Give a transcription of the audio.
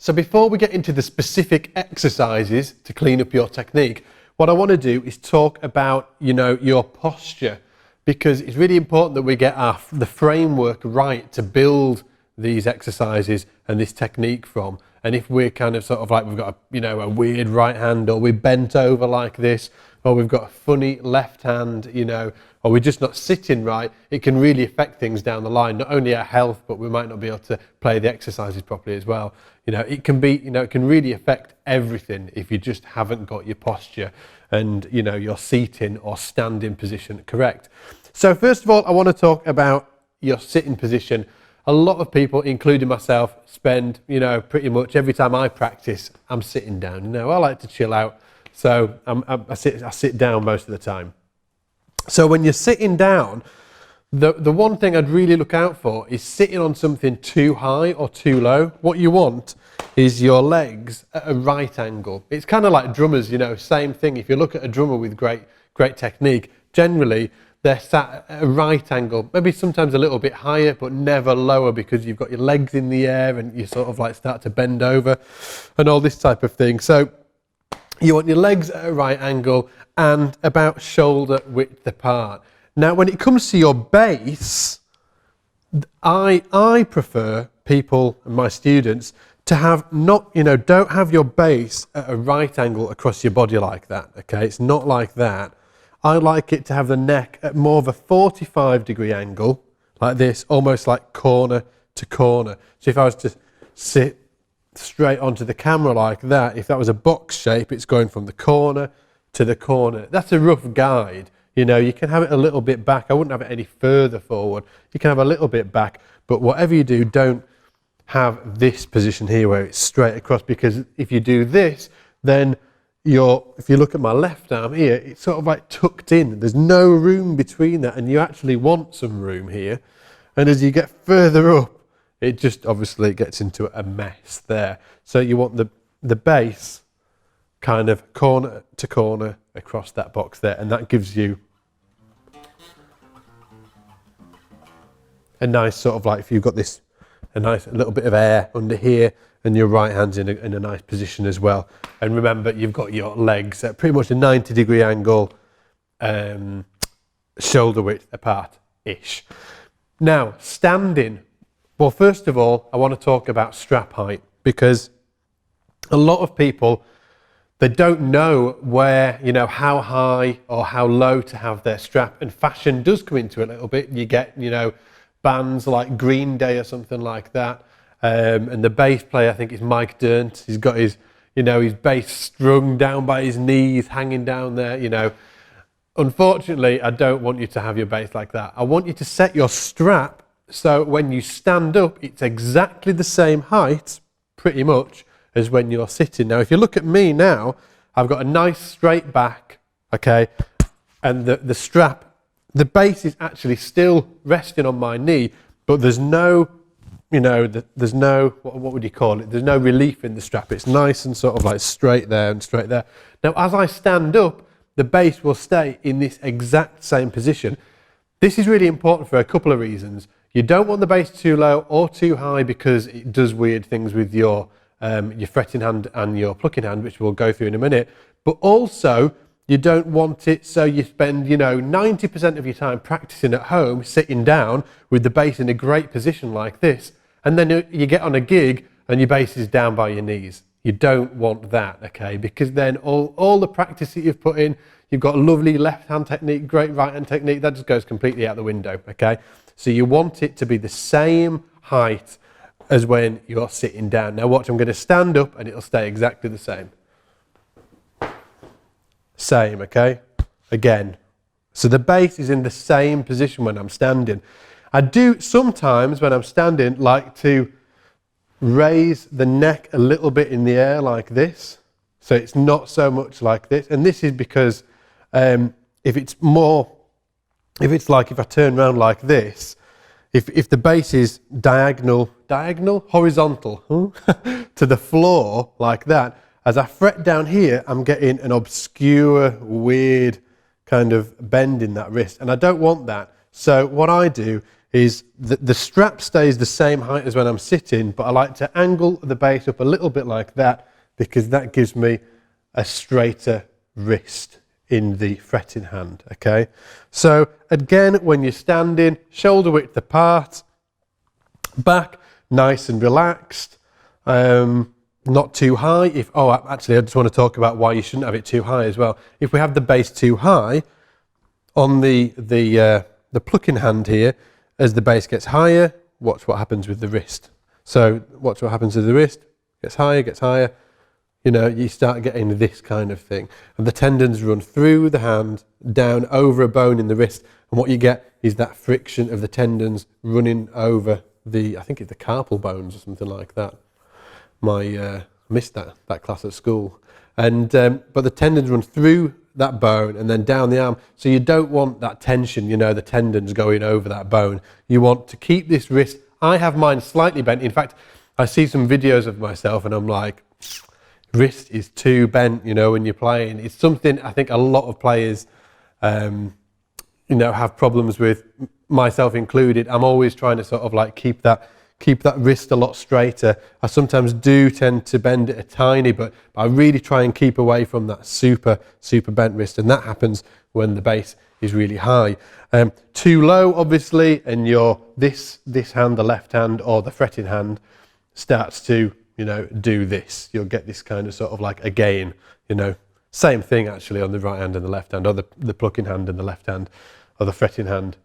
So before we get into the specific exercises to clean up your technique, what I want to do is talk about, your posture, because it's really important that we get the framework right to build these exercises and this technique from. And if we're kind of sort of like we've got a weird right hand, or we're bent over like this, or we've got a funny left hand, or we're just not sitting right, it can really affect things down the line, not only our health, but we might not be able to play the exercises properly as well. It can be, it can really affect everything if you just haven't got your posture and, your seating or standing position correct. So first of all, I want to talk about your sitting position. A lot of people, including myself, spend, pretty much every time I practice, I'm sitting down. I like to chill out, so I sit down most of the time. So when you're sitting down, the one thing I'd really look out for is sitting on something too high or too low. What you want is your legs at a right angle. It's kind of like drummers, same thing. If you look at a drummer with great technique, generally they're sat at a right angle, maybe sometimes a little bit higher, but never lower, because you've got your legs in the air and you sort of like start to bend over and all this type of thing. So you want your legs at a right angle and about shoulder width apart. Now, when it comes to your base, I prefer people and my students to have don't have your base at a right angle across your body like that, okay? It's not like that. I like it to have the neck at more of a 45-degree angle, like this, almost like corner to corner. So if I was to sit straight onto the camera like that, if that was a box shape, it's going from the corner to the corner. That's a rough guide. You can have it a little bit back. I wouldn't have it any further forward. You can have a little bit back, but whatever you do, don't have this position here where it's straight across, because if you do this, then if you look at my left arm here, it's sort of like tucked in. There's no room between that, and you actually want some room here. And as you get further up, it just obviously gets into a mess there. So you want the base kind of corner to corner across that box there, and that gives you a nice sort of like, if you've got a nice little bit of air under here, and your right hand's in a nice position as well. And remember, you've got your legs at pretty much a 90-degree angle, shoulder width apart-ish. Now, standing. Well, first of all, I want to talk about strap height, because a lot of people, they don't know where, how high or how low to have their strap, and fashion does come into it a little bit. You get, bands like Green Day or something like that. And the bass player, I think it's Mike Dirnt, he's got his bass strung down by his knees, hanging down there, Unfortunately, I don't want you to have your bass like that. I want you to set your strap so when you stand up, it's exactly the same height, pretty much, as when you're sitting. Now, if you look at me now, I've got a nice straight back, okay, and the strap, the base is actually still resting on my knee, but there's no, there's no, what would you call it? There's no relief in the strap. It's nice and sort of like straight there and straight there. Now, as I stand up, the base will stay in this exact same position. This is really important for a couple of reasons. You don't want the base too low or too high, because it does weird things with your fretting hand and your plucking hand, which we'll go through in a minute. But also, you don't want it so you spend, 90% of your time practicing at home, sitting down with the bass in a great position like this, and then you get on a gig and your bass is down by your knees. You don't want that, okay? Because then all the practice that you've put in, you've got lovely left hand technique, great right hand technique, that just goes completely out the window, okay? So you want it to be the same height as when you're sitting down. Now watch, I'm going to stand up and it'll stay exactly the same. Same, okay? Again. So the base is in the same position when I'm standing. I do sometimes, when I'm standing, like to raise the neck a little bit in the air like this. So it's not so much like this. And this is because if I turn around like this, if the base is horizontal to the floor like that, as I fret down here, I'm getting an obscure, weird kind of bend in that wrist. And I don't want that. So what I do is that the strap stays the same height as when I'm sitting, but I like to angle the bass up a little bit like that because that gives me a straighter wrist in the fretting hand, okay? So again, when you're standing, shoulder width apart, back nice and relaxed, not too high. Actually, I just want to talk about why you shouldn't have it too high as well. If we have the bass too high on the plucking hand here, as the bass gets higher, watch what happens with the wrist. So watch what happens with the wrist. Gets higher. You know, you start getting this kind of thing. And the tendons run through the hand, down over a bone in the wrist. And what you get is that friction of the tendons running over I think it's the carpal bones or something like that. I missed that class at school. But the tendons run through that bone and then down the arm. So you don't want that tension, you know, the tendons going over that bone. You want to keep this wrist. I have mine slightly bent. In fact, I see some videos of myself and I'm like, wrist is too bent, you know, when you're playing. It's something I think a lot of players, you know, have problems with, myself included. I'm always trying to sort of like keep that wrist a lot straighter. I sometimes do tend to bend it a tiny, but I really try and keep away from that super bent wrist, and that happens when the bass is really high. Too low, obviously, and this hand, the left hand or the fretting hand, starts to, you know, do this. You'll get this kind of sort of like a gain, you know. Same thing actually on the right hand and the left hand, or the plucking hand and the left hand, or the fretting hand.